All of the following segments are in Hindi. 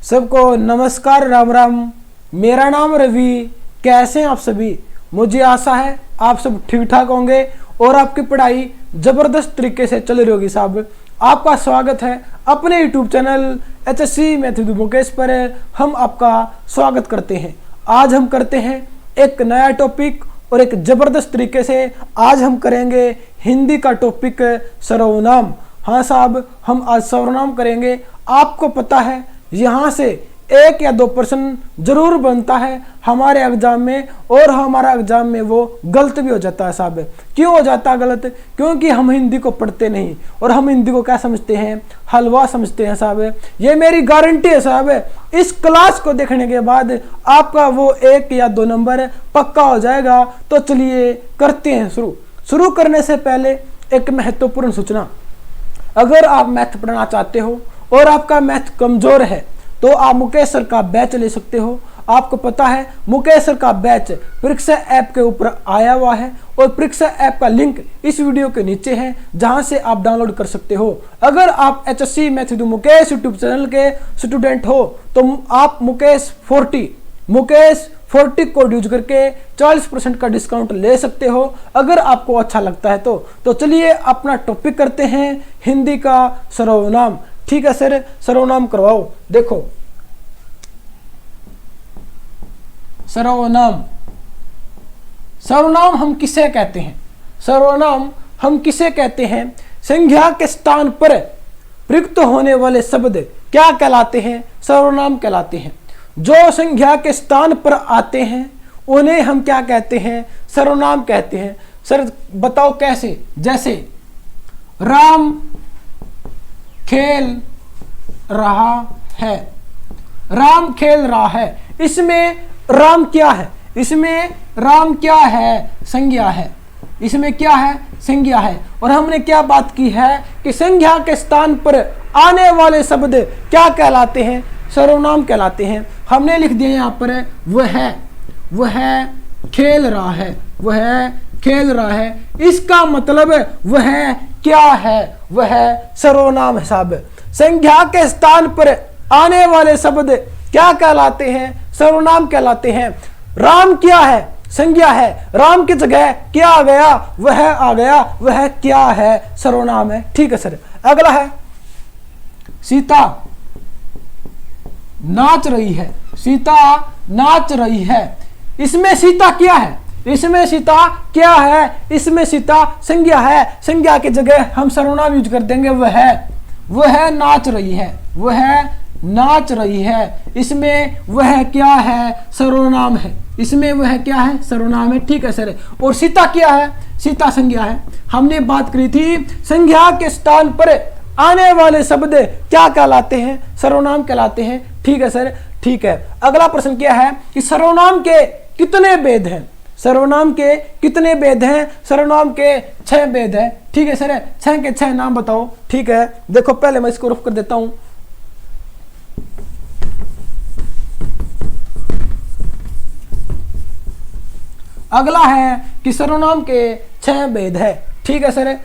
सबको नमस्कार, राम राम। मेरा नाम रवि। कैसे हैं आप सभी? मुझे आशा है आप सब ठीक ठाक होंगे और आपकी पढ़ाई जबरदस्त तरीके से चल रही होगी। साहब, आपका स्वागत है अपने YouTube channel HSC math with Mukesh पर। हम आपका स्वागत करते हैं। आज हम करते हैं एक नया टॉपिक और एक जबरदस्त तरीके से। आज हम करेंगे हिंदी का टॉपिक सर्वनाम। हाँ साहब, हम आज सर्वनाम करेंगे। आपको पता है यहाँ से 1 या 2 प्रश्न जरूर बनता है हमारे एग्जाम में, और हमारा एग्जाम में वो गलत भी हो जाता है। साहब, क्यों हो जाता है गलत? क्योंकि हम हिंदी को पढ़ते नहीं और हम हिंदी को क्या समझते हैं? हलवा समझते हैं। साहब, ये मेरी गारंटी है। साहब, इस क्लास को देखने के बाद आपका वो 1 या 2 नंबर पक्का हो जाएगा। तो चलिए करते हैं शुरू करने से पहले एक महत्वपूर्ण सूचना। अगर आप मैथ पढ़ना चाहते हो और आपका मैथ कमजोर है तो आप मुकेश सर का बैच ले सकते हो। आपको पता है मुकेश सर का बैच परीक्षा ऐप के ऊपर आया हुआ है और परीक्षा ऐप का लिंक इस वीडियो के नीचे है, जहां से आप डाउनलोड कर सकते हो। अगर आप HSC math with Mukesh YouTube channel के स्टूडेंट हो तो आप मुकेश 40 कोड यूज करके 40% का डिस्काउंट ले सकते हो, अगर आपको अच्छा लगता है तो चलिए अपना टॉपिक करते हैं, हिंदी का सर्वनाम। ठीक है सर, सर्वनाम करवाओ। देखो, सर्वनाम हम किसे कहते हैं? सर्वनाम हम किसे कहते हैं? संज्ञा के स्थान पर प्रयुक्त होने वाले शब्द क्या कहलाते हैं? सर्वनाम कहलाते हैं। जो संज्ञा के स्थान पर आते हैं उन्हें हम क्या कहते हैं? सर्वनाम कहते हैं। सर बताओ कैसे? जैसे राम खेल रहा है। राम खेल रहा है, इसमें राम क्या है? इसमें राम क्या है? संज्ञा है। इसमें क्या है? संज्ञा है। और हमने क्या बात की है कि संज्ञा के स्थान पर आने वाले शब्द क्या कहलाते हैं? सर्वनाम कहलाते हैं। हमने लिख दिया यहाँ पर वह खेल रहा है। वह खेल रहा है, इसका मतलब वह क्या है? वह सर्वनाम है। साहब, संज्ञा के स्थान पर आने वाले शब्द क्या कहलाते हैं? सर्वनाम कहलाते हैं। राम क्या है? संज्ञा है। राम की जगह क्या आ गया? वह आ गया। वह क्या है? सर्वनाम है। ठीक है सर। अगला है सीता नाच रही है। सीता नाच रही है, इसमें सीता क्या है? इसमें सीता क्या है? इसमें सीता संज्ञा है। संज्ञा की जगह हम सर्वनाम यूज कर देंगे वह नाच रही है। वह नाच रही है, इसमें वह क्या है? सर्वनाम है। इसमें वह क्या है? सर्वनाम है। ठीक है सर। और सीता क्या है? सीता संज्ञा है। हमने बात करी थी संज्ञा के स्थान पर आने वाले शब्द क्या कहलाते हैं? सर्वनाम कहलाते हैं। ठीक है सर। ठीक है। अगला प्रश्न क्या है कि सर्वनाम के कितने भेद हैं? सर्वनाम के कितने भेद हैं? सर्वनाम के 6 भेद हैं। ठीक है सर। 6 के 6 नाम बताओ। ठीक है, देखो पहले मैं इसको रफ कर देता हूं। अगला है कि सर्वनाम के 6 भेद है। ठीक है सर।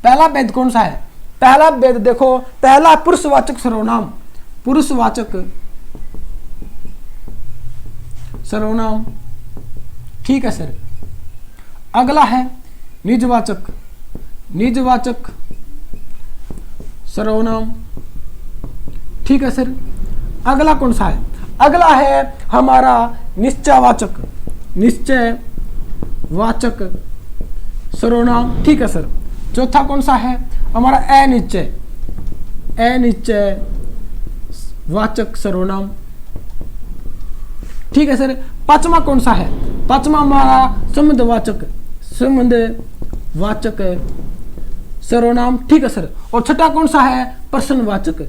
पहला भेद कौन सा है? पहला भेद देखो, पहला पुरुषवाचक सर्वनाम। पुरुषवाचक सर्वनाम। ठीक है सर। अगला है निजवाचक। निजवाचक सर्वनाम। ठीक है सर। अगला कौन सा है? अगला है हमारा निश्चयवाचक। निश्चयवाचक सर्वनाम। ठीक है सर। चौथा कौन सा है? हमारा अनिश्चय। अनिश्चयवाचक सर्वनाम। ठीक है सर। पांचवा कौन सा है? पांचवा हमारा संबंधवाचक सर्वनाम। ठीक है सर। और छठा कौन सा है? प्रश्नवाचक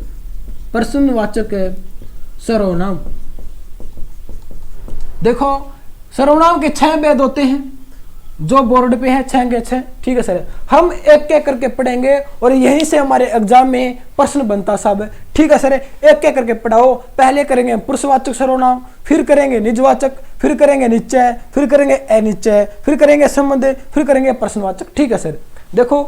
सर्वनाम। देखो, सर्वनाम के 6 भेद होते हैं जो बोर्ड पे है, 6 के 6। ठीक है सर। हम एक एक करके पढ़ेंगे और यहीं से हमारे एग्जाम में प्रश्न बनता सब। ठीक है सर। एक एक करके पढ़ाओ। पहले करेंगे पुरुषवाचक सर्वनाम, फिर करेंगे निजवाचक, फिर करेंगे निश्चय, फिर करेंगे अनिश्चय, फिर करेंगे संबंध, फिर करेंगे प्रश्नवाचक। ठीक है सर। देखो,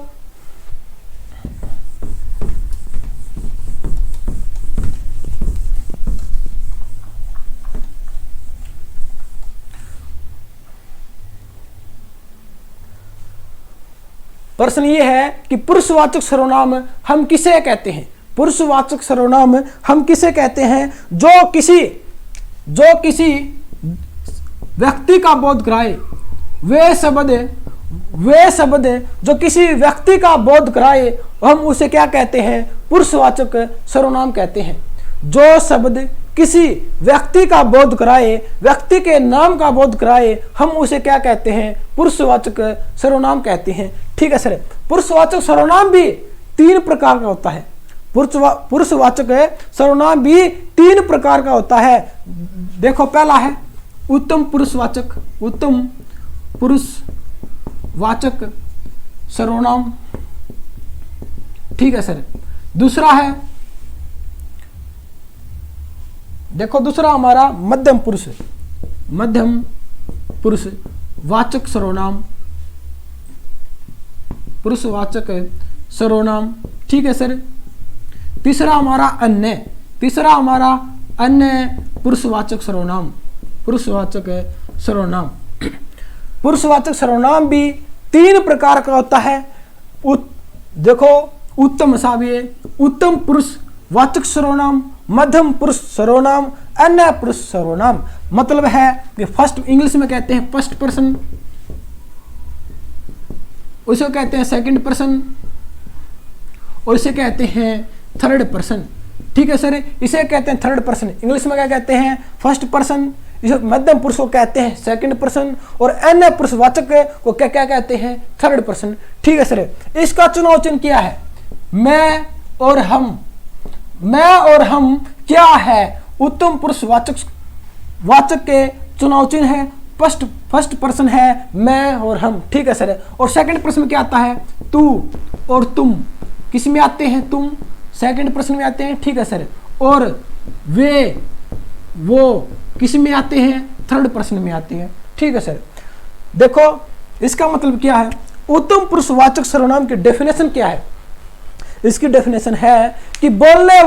प्रश्न ये है कि पुरुषवाचक सर्वनाम हम किसे कहते हैं? पुरुषवाचक सर्वनाम हम किसे कहते हैं? जो किसी व्यक्ति का बोध कराए, वे शब्द जो किसी व्यक्ति का बोध कराए, हम उसे क्या कहते हैं? पुरुषवाचक सर्वनाम कहते हैं। जो शब्द किसी व्यक्ति का बोध कराए, व्यक्ति के नाम का बोध कराए, हम उसे क्या कहते हैं? पुरुषवाचक सर्वनाम कहते हैं। ठीक है सर। पुरुषवाचक सर्वनाम भी 3 प्रकार का होता है। पुरुषवाचक सर्वनाम भी 3 प्रकार का होता है। देखो, पहला है उत्तम पुरुषवाचक सर्वनाम। ठीक है सर। दूसरा है, देखो दूसरा हमारा मध्यम पुरुष वाचक सर्वनाम, पुरुषवाचक सर्वनाम। ठीक है सर। तीसरा हमारा अन्य पुरुषवाचक सर्वनाम। पुरुषवाचक सर्वनाम भी 3 प्रकार का होता है। देखो, उत्तम पुरुषवाचक सर्वनाम, मध्यम पुरुष सर्वनाम, अन्य पुरुष सर्वनाम। मतलब है कि फर्स्ट, इंग्लिश में कहते हैं फर्स्ट पर्सन, उसे कहते हैं सेकंड पर्सन, और इसे कहते हैं थर्ड पर्सन। ठीक है सर। इसे कहते हैं थर्ड पर्सन, इंग्लिश में क्या कहते हैं? First person. इसे मध्यम पुरुष को कहते हैं सेकंड पर्सन, और अन्य पुरुषवाचक को क्या क्या कहते हैं? Third person. ठीक है सर। इसका चुनाव चिन्ह क्या है? मैं और हम क्या है? उत्तम पुरुषवाचक के चुनाव चिन्ह है फर्स्ट पर्सन है मैं और हम। ठीक है सर। और सेकंड पर्सन में क्या आता है? तू और तुम। किस में आते हैं? तुम सेकंड पर्सन में आते हैं। ठीक है सर। और वो किस में आते हैं? थर्ड पर्सन में आते हैं। ठीक है सर। देखो, इसका मतलब क्या है? उत्तम पुरुषवाचक सर्वनाम की डेफिनेशन क्या है? इसकी डेफिनेशन है कि बोलने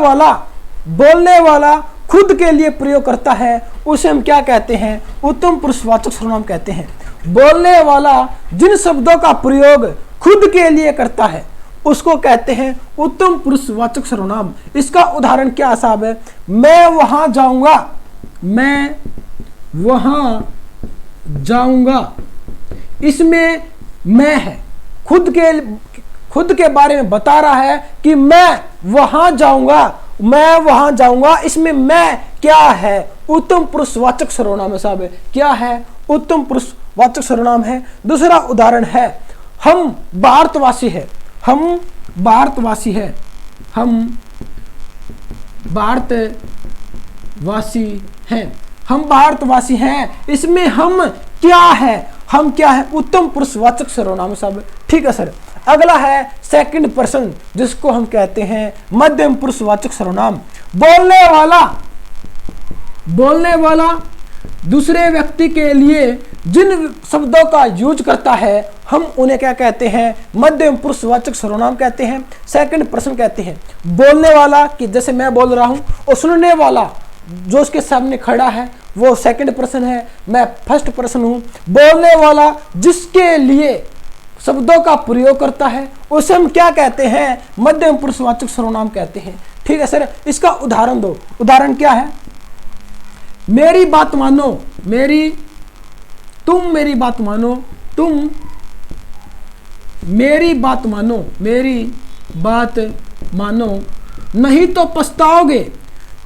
वाला खुद के लिए प्रयोग करता है, उसे हम क्या कहते हैं? उत्तम पुरुषवाचक सर्वनाम कहते हैं। बोलने वाला जिन शब्दों का प्रयोग खुद के लिए करता है, उसको कहते हैं उत्तम पुरुषवाचक सर्वनाम। इसका उदाहरण क्या साहब है? मैं वहां जाऊंगा, इसमें मैं है, खुद के बारे में बता रहा है कि मैं वहां जाऊंगा, इसमें मैं क्या है? उत्तम पुरुषवाचक सर्वनाम है साहब। क्या है? उत्तम पुरुषवाचक सर्वनाम है। दूसरा उदाहरण है, हम भारतवासी हैं, इसमें हम क्या है? उत्तम पुरुषवाचक सर्वनाम साहब। ठीक है सर। अगला है सेकंड पर्सन, जिसको हम कहते हैं मध्यम पुरुषवाचक सर्वनाम। बोलने वाला दूसरे व्यक्ति के लिए जिन शब्दों का यूज करता है, हम उन्हें क्या कहते हैं? मध्यम पुरुषवाचक सर्वनाम कहते हैं, सेकंड पर्सन कहते हैं। बोलने वाला कि जैसे मैं बोल रहा हूं, और सुनने वाला जो उसके सामने खड़ा है, वो सेकंड पर्सन है, मैं फर्स्ट पर्सन हूं। बोलने वाला जिसके लिए शब्दों का प्रयोग करता है, उसे हम क्या कहते हैं? मध्यम पुरुषवाचक सर्वनाम कहते हैं। ठीक है सर। इसका उदाहरण दो। उदाहरण क्या है? मेरी बात मानो, तुम मेरी बात मानो, नहीं तो पछताओगे।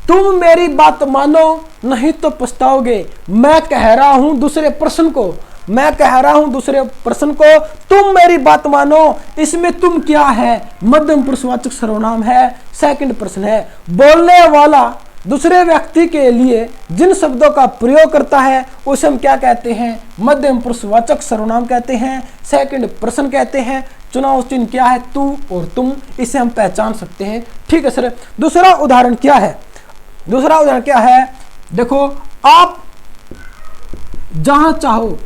तुम मेरी बात मानो, नहीं तो पछताओगे। मैं कह रहा हूं दूसरे पर्सन को, तुम मेरी बात मानो, इसमें तुम क्या है? मध्यम पुरुषवाचक सर्वनाम है, सेकंड पर्सन है। बोलने वाला दूसरे व्यक्ति के लिए जिन शब्दों का प्रयोग करता है, उसे हम क्या कहते हैं? मध्यम पुरुषवाचक सर्वनाम कहते हैं, सेकंड पर्सन कहते हैं। चुनाव चिन्ह क्या है? तू और तुम। इसे हम पहचान सकते हैं। ठीक है सर। दूसरा उदाहरण क्या है? देखो, आप जहां चाहो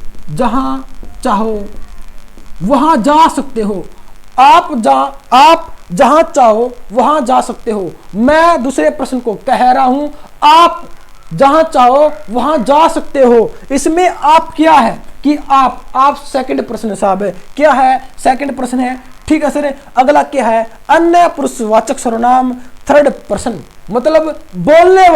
वहां जा सकते हो। आप जहां चाहो वहां जा सकते हो। मैं दूसरे पर्सन को कह रहा हूं, आप जहां चाहो वहां जा सकते हो। इसमें आप क्या है? कि आप सेकंड पर्सन साहब है। क्या है? सेकंड पर्सन है। ठीक है सर। अगला क्या है, अन्य पुरुषवाचक सर्वनाम थर्ड पर्सन, मतलब बोलने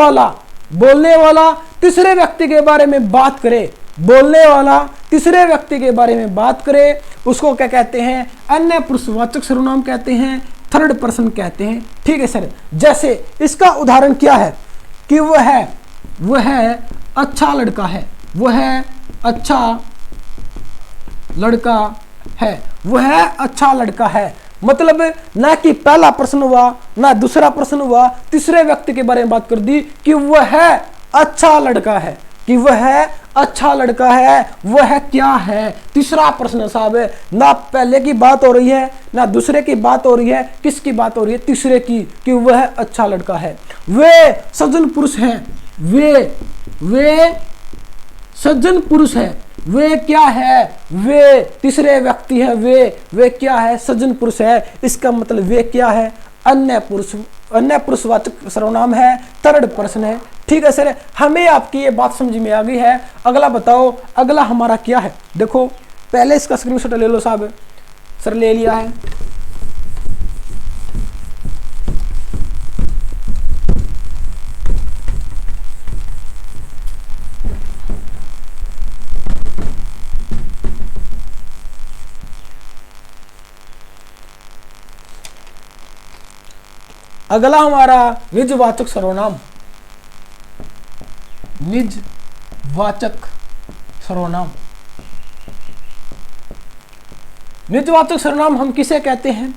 वाला तीसरे व्यक्ति के बारे में बात करे, बोलने वाला तीसरे व्यक्ति के बारे में बात करे, उसको क्या कहते हैं, अन्य पुरुषवाचक सर्वनाम कहते हैं, थर्ड पर्सन कहते हैं। ठीक है सर। जैसे इसका उदाहरण क्या है कि वह अच्छा लड़का है, वह अच्छा लड़का है, वह अच्छा लड़का है, मतलब ना कि पहला प्रश्न हुआ ना दूसरा प्रश्न हुआ, तीसरे व्यक्ति के बारे में बात कर दी कि वह अच्छा लड़का है, कि वह अच्छा लड़का है, वह क्या है, तीसरा प्रश्न साहब, ना पहले की बात हो रही है ना दूसरे की बात हो रही है, किसकी बात हो रही है, तीसरे की, कि वह अच्छा लड़का है। वे सज्जन पुरुष हैं, वे सज्जन पुरुष है, वे क्या है, वे तीसरे व्यक्ति है, वे क्या है, सज्जन पुरुष है। इसका मतलब वे क्या है, अन्य पुरुषवाचक सर्वनाम है, थर्ड पर्सन है। ठीक है सर, हमें आपकी ये बात समझ में आ गई है। अगला बताओ, अगला हमारा क्या है, देखो पहले इसका स्क्रीनशॉट ले लो साहब, सर ले लिया है। अगला हमारा निजवाचक सर्वनाम, निजवाचक सर्वनाम। निजवाचक सर्वनाम हम किसे कहते हैं,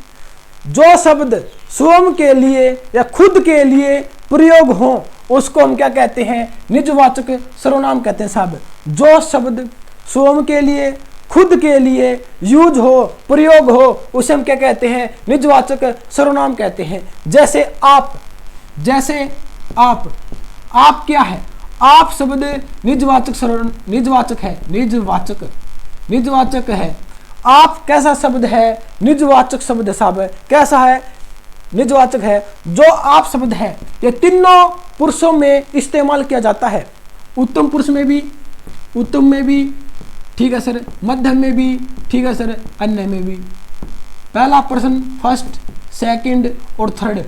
जो शब्द स्वयं के लिए या खुद के लिए प्रयोग हो उसको हम क्या कहते हैं, निजवाचक सर्वनाम कहते हैं साहब। जो शब्द स्वयं के लिए खुद के लिए यूज हो, प्रयोग हो, उसे हम क्या कहते हैं, निजवाचक सर्वनाम कहते हैं। जैसे आप क्या है, आप शब्द निजवाचक है। आप कैसा शब्द है, निजवाचक शब्द साहब, कैसा है, निजवाचक है। जो आप शब्द है ये तीनों पुरुषों में इस्तेमाल किया जाता है, उत्तम पुरुष में भी, उत्तम में भी, ठीक है सर, मध्यम में भी, ठीक है सर, अन्य में भी। पहला पर्सन, फर्स्ट, सेकंड और थर्ड।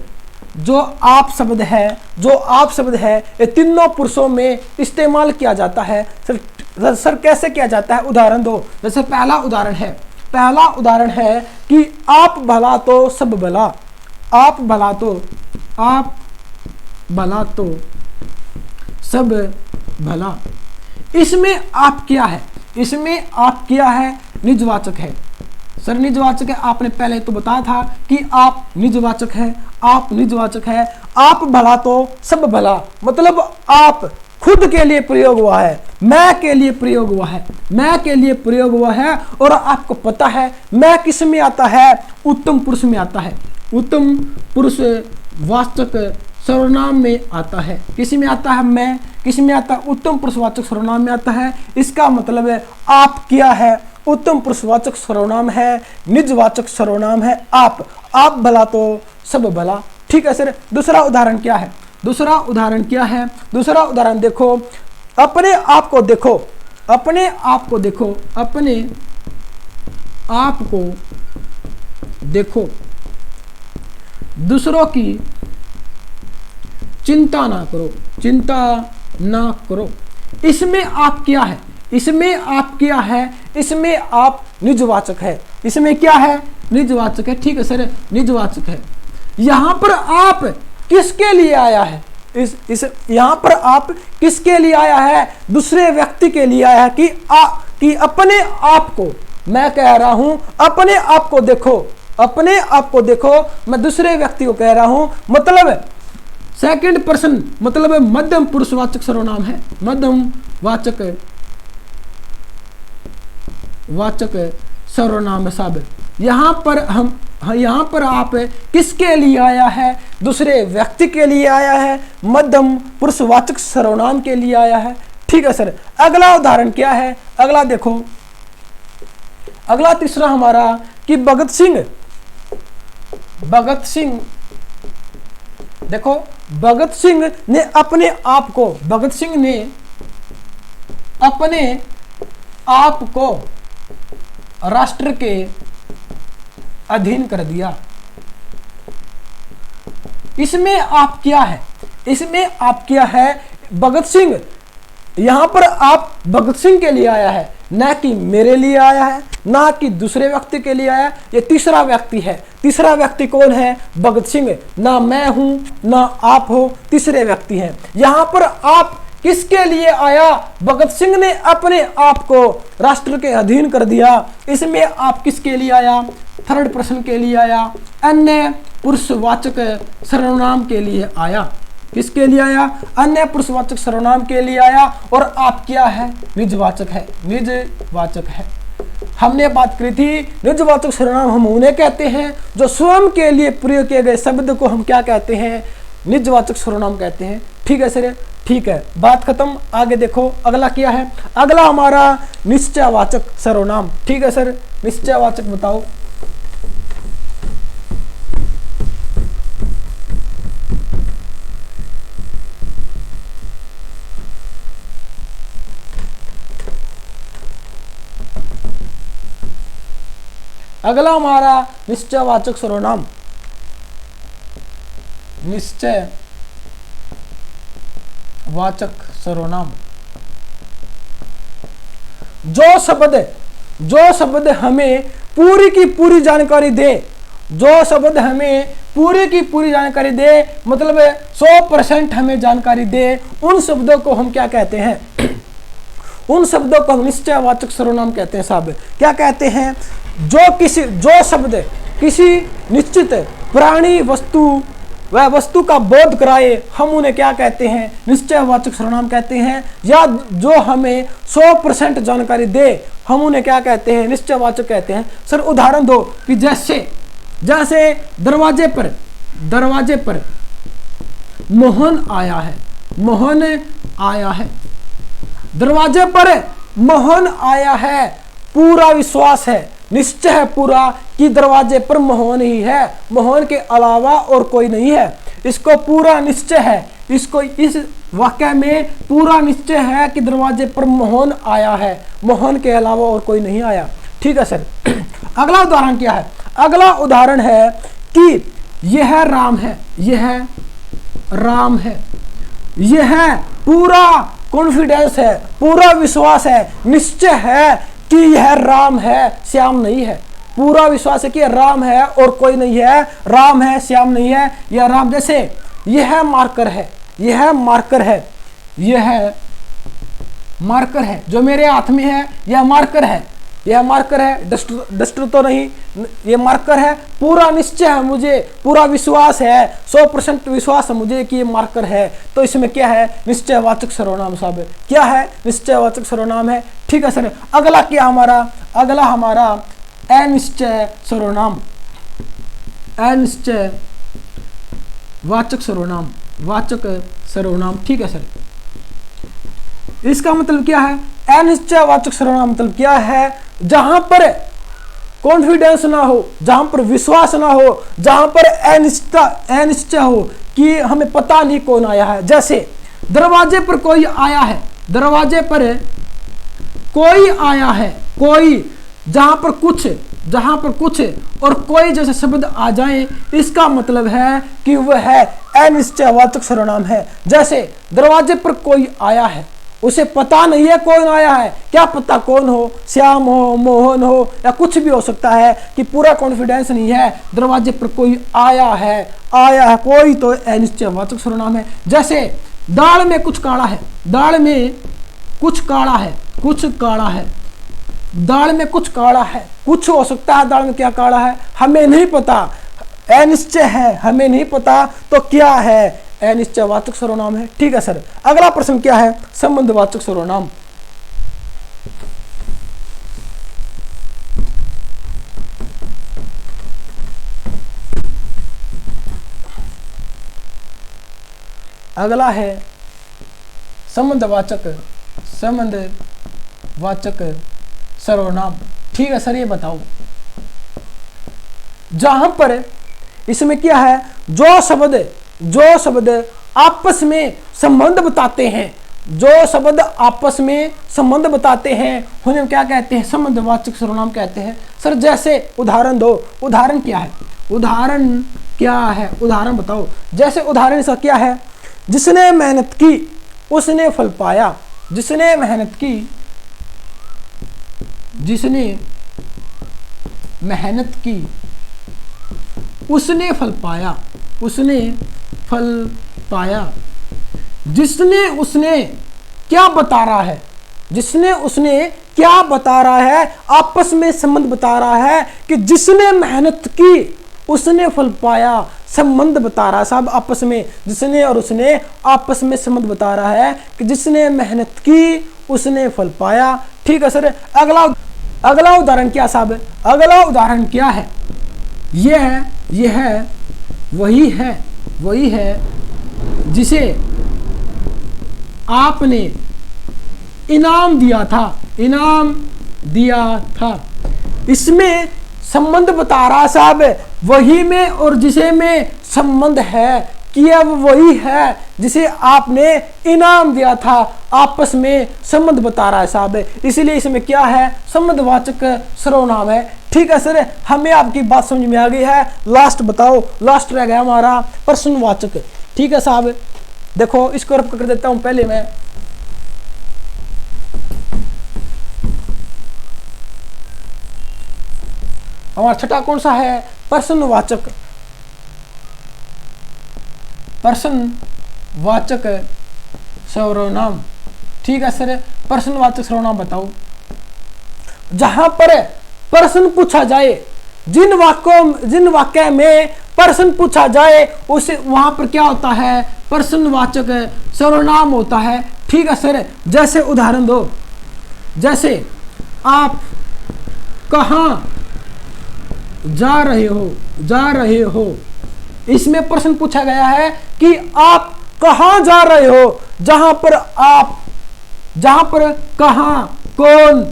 जो आप शब्द है ये तीनों पुरुषों में इस्तेमाल किया जाता है। सर कैसे किया जाता है, उदाहरण दो। जैसे पहला उदाहरण है कि आप भला तो सब भला, आप भला तो सब भला। इसमें आप क्या है, निजवाचक है। सर निजवाचक है, आपने पहले तो बताया था कि आप निजवाचक है, आप भला तो सब भला, मतलब आप खुद के लिए प्रयोग हुआ है, मैं के लिए प्रयोग हुआ है, और आपको पता है मैं किस में आता है, उत्तम पुरुष में आता है, उत्तम पुरुष वाचक सर्वनाम में आता है। किसी में आता है मैं, किसी में आता है उत्तम पुरुषवाचक सर्वनाम में आता है। इसका मतलब है आप क्या है, उत्तम पुरुषवाचक सर्वनाम है, निजवाचक सर्वनाम है आप भला तो सब भला। ठीक है सर। दूसरा उदाहरण क्या है, दूसरा उदाहरण देखो, अपने आप को देखो, दूसरों की चिंता ना करो। इसमें आप क्या है, इसमें आप निजवाचक है, इसमें क्या है, निजवाचक है। ठीक है सर, निजवाचक है। यहां पर आप किसके लिए आया है, यहां पर आप किसके लिए आया है, दूसरे व्यक्ति के लिए आया है कि अपने आप को, मैं कह रहा हूं अपने आप को देखो, मैं दूसरे व्यक्ति को कह रहा हूं, मतलब सेकंड पर्सन, मतलब मध्यम पुरुषवाचक सर्वनाम है, मध्यम वाचक सर्वनाम है साहब। यहाँ पर आप किसके लिए आया है, दूसरे व्यक्ति के लिए आया है, मध्यम पुरुषवाचक सर्वनाम के लिए आया है। ठीक है सर। अगला उदाहरण क्या है, अगला देखो, अगला तीसरा हमारा कि भगत सिंह देखो, भगत सिंह ने अपने आप को राष्ट्र के अधीन कर दिया। इसमें आप क्या है, इसमें आप क्या है, भगत सिंह, यहां पर आप भगत सिंह के लिए आया है, ना कि मेरे लिए आया है, ना कि दूसरे व्यक्ति के लिए आया। ये तीसरा व्यक्ति है। तीसरा व्यक्ति कौन है? भगत सिंह। ना मैं हूं ना आप हो, तीसरे व्यक्ति हैं। यहां पर आप किसके लिए आया? भगत सिंह ने अपने आप को राष्ट्र के अधीन कर दिया। इसमें आप किसके लिए आया? थर्ड पर्सन के लिए आया, अन्य पुरुषवाचक सर्वनाम के लिए आया। किसके लिए आया? अन्य पुरुषवाचक सर्वनाम के लिए आया। और आप क्या है? निजवाचक है, निजवाचक है। हमने बात करी थी निजवाचक सर्वनाम हम उन्हें कहते हैं जो स्वयं के लिए प्रयोग किए गए शब्द को हम क्या कहते हैं? निजवाचक सर्वनाम कहते हैं। ठीक है सर, ठीक है, बात खत्म। आगे देखो अगला क्या है। अगला हमारा निश्चयवाचक सर्वनाम। ठीक है सर, निश्चयवाचक बताओ। अगला हमारा निश्चयवाचक सर्वनाम, निश्चयवाचक सर्वनाम। जो शब्द हमें पूरी की पूरी जानकारी दे, जो शब्द हमें पूरी की पूरी जानकारी दे, मतलब 100% हमें जानकारी दे, उन शब्दों को हम क्या कहते हैं? उन शब्दों को हम निश्चयवाचक सर्वनाम कहते हैं साहब। क्या कहते हैं? जो शब्द किसी निश्चित प्राणी, वस्तु वह वस्तु का बोध कराए, हम उन्हें क्या कहते हैं? निश्चयवाचक सर्वनाम कहते हैं। या जो हमें 100% जानकारी दे, हम उन्हें क्या कहते हैं? निश्चयवाचक कहते हैं। सर उदाहरण दो कि जैसे दरवाजे पर मोहन आया है, मोहन आया है। दरवाजे पर मोहन आया है, पूरा विश्वास है, निश्चय है पूरा कि दरवाजे पर मोहन ही है, मोहन के अलावा और कोई नहीं है। इसको पूरा निश्चय है, इसको इस वाक्य में पूरा निश्चय है कि दरवाजे पर मोहन आया है, मोहन के अलावा और कोई नहीं आया। ठीक है सर। अगला उदाहरण क्या है? अगला उदाहरण है कि यह राम है, यह राम है, यह पूरा कॉन्फिडेंस है, पूरा विश्वास है, निश्चय है कि यह राम है, श्याम नहीं है। पूरा विश्वास है कि यह राम है और कोई नहीं है, राम है श्याम नहीं है। यह राम, जैसे यह मार्कर है, यह मार्कर है, यह मार्कर है जो मेरे हाथ में है, यह मार्कर है, यह मार्कर है, डस्टर तो नहीं, ये मार्कर है। पूरा निश्चय है मुझे, पूरा विश्वास है, 100% विश्वास है मुझे कि ये मार्कर है। तो इसमें क्या है? निश्चयवाचक सर्वनाम साहब। क्या है? निश्चयवाचक सर्वनाम है। ठीक है सर। अगला क्या हमारा? अगला हमारा अनिश्चय सर्वनाम, अनिश्चय वाचक सर्वनाम, वाचक सर्वनाम। ठीक है सर। इसका मतलब क्या है? अनिश्चयवाचक सर्वनाम मतलब क्या है? जहां पर कॉन्फिडेंस ना हो, जहां पर विश्वास ना हो, जहां पर अनिश्चय हो कि हमें पता नहीं कौन आया है। जैसे दरवाजे पर कोई आया है, दरवाजे पर कोई आया है, कोई, जहां पर कुछ और कोई जैसे शब्द आ जाए, इसका मतलब है कि वह है अनिश्चयवाचक सर्वनाम है। जैसे दरवाजे पर कोई आया है, उसे पता नहीं है कौन आया है, क्या पता कौन हो, श्याम हो, मोहन हो, या कुछ भी हो सकता है, कि पूरा कॉन्फिडेंस नहीं है। दरवाजे पर कोई आया है, कोई तो अनिश्चयवाचक सर्वनाम है। जैसे दाल में कुछ काला है, दाल में कुछ काला है, कुछ काला है, दाल में कुछ काला है, कुछ हो सकता है दाल में क्या काला है, हमें नहीं पता, अनिश्चय है, हमें नहीं पता, तो क्या है? अनिश्चयवाचक सर्वनाम है। ठीक है सर। अगला प्रश्न क्या है? संबंधवाचक सर्वनाम। अगला है संबंधवाचक सर्वनाम। ठीक है सर, ये बताओ जहां पर इसमें क्या है? जो शब्द आपस में संबंध बताते हैं, जो शब्द आपस में संबंध बताते हैं उन्हें हम क्या कहते हैं, संबंधवाचक सर्वनाम कहते हैं। सर जैसे उदाहरण दो, उदाहरण क्या है, उदाहरण क्या है, उदाहरण बताओ। जैसे उदाहरण इसका क्या है, जिसने मेहनत की उसने फल पाया, जिसने मेहनत की, जिसने मेहनत की उसने फल पाया, उसने फल पाया। जिसने उसने क्या बता रहा है, जिसने उसने क्या बता रहा है, आपस में संबंध बता रहा है कि जिसने मेहनत की उसने फल पाया, संबंध बता रहा है साहब आपस में, जिसने और उसने आपस में संबंध बता रहा है कि जिसने मेहनत की उसने फल पाया। ठीक है सर, अगला उदाहरण क्या साहब, अगला उदाहरण क्या है, यह वही है जिसे आपने इनाम दिया था, इसमें संबंध बता रहा साहब, वही में और जिसे में संबंध है कि अब वही है जिसे आपने इनाम दिया था, आपस में संबंध बता रहा है साहब, इसलिए इसमें क्या है, संबंधवाचक सर्वनाम है। ठीक है सर, हमें आपकी बात समझ में आ गई है। लास्ट बताओ, लास्ट रह गया हमारा प्रश्नवाचक। ठीक है साहब, देखो इसको रब कर देता हूं पहले मैं। हमारा छठा कौन सा है, प्रश्नवाचक, प्रश्नवाचक सर्वनाम। ठीक है सर, प्रश्नवाचक सर्वनाम बताओ। जहां पर प्रश्न पूछा जाए, जिन वाक्य में प्रश्न पूछा जाए उसे वहां पर क्या होता है, प्रश्नवाचक सर्वनाम होता है। ठीक है सर, जैसे उदाहरण दो, जैसे आप कहाँ जा रहे हो, इसमें प्रश्न पूछा गया है कि आप कहाँ जा रहे हो, जहां पर कहाँ, कौन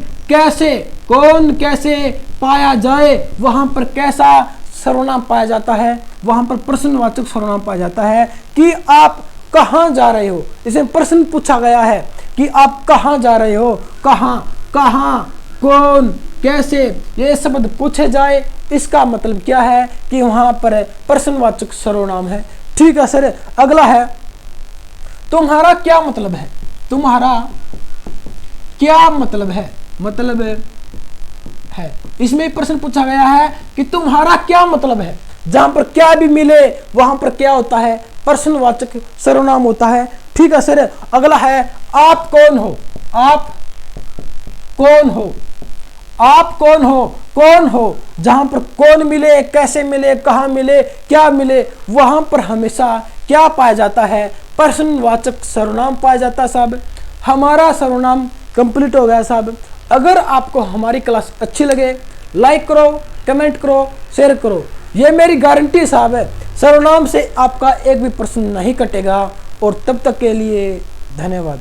कैसे पाया जाए, वहां पर कैसा सर्वनाम पाया जाता है, वहां पर प्रश्नवाचक सर्वनाम पाया जाता है कि आप कहाँ जा रहे हो। इसमें प्रश्न पूछा गया है कि आप कहाँ जा रहे हो, कहाँ, कौन, कैसे, ये शब्द पूछे जाए, इसका मतलब क्या है कि वहां पर प्रश्नवाचक सर्वनाम है। ठीक है सर, अगला है तुम्हारा क्या मतलब है, तुम्हारा क्या मतलब है, इसमें प्रश्न पूछा गया है कि तुम्हारा क्या मतलब है, जहां पर क्या भी मिले वहां पर क्या होता है, प्रश्नवाचक सर्वनाम होता है। ठीक है सर, अगला है आप कौन हो, जहां पर कौन मिले, कैसे मिले, कहां मिले, क्या मिले, वहां पर हमेशा क्या पाया जाता है, प्रश्नवाचक सर्वनाम पाया जाता है साहब। हमारा सर्वनाम कंप्लीट हो गया साहब। अगर आपको हमारी क्लास अच्छी लगे, लाइक करो, कमेंट करो, शेयर करो, ये मेरी गारंटी साहब है, सर्वनाम से आपका एक भी प्रश्न नहीं कटेगा। और तब तक के लिए धन्यवाद।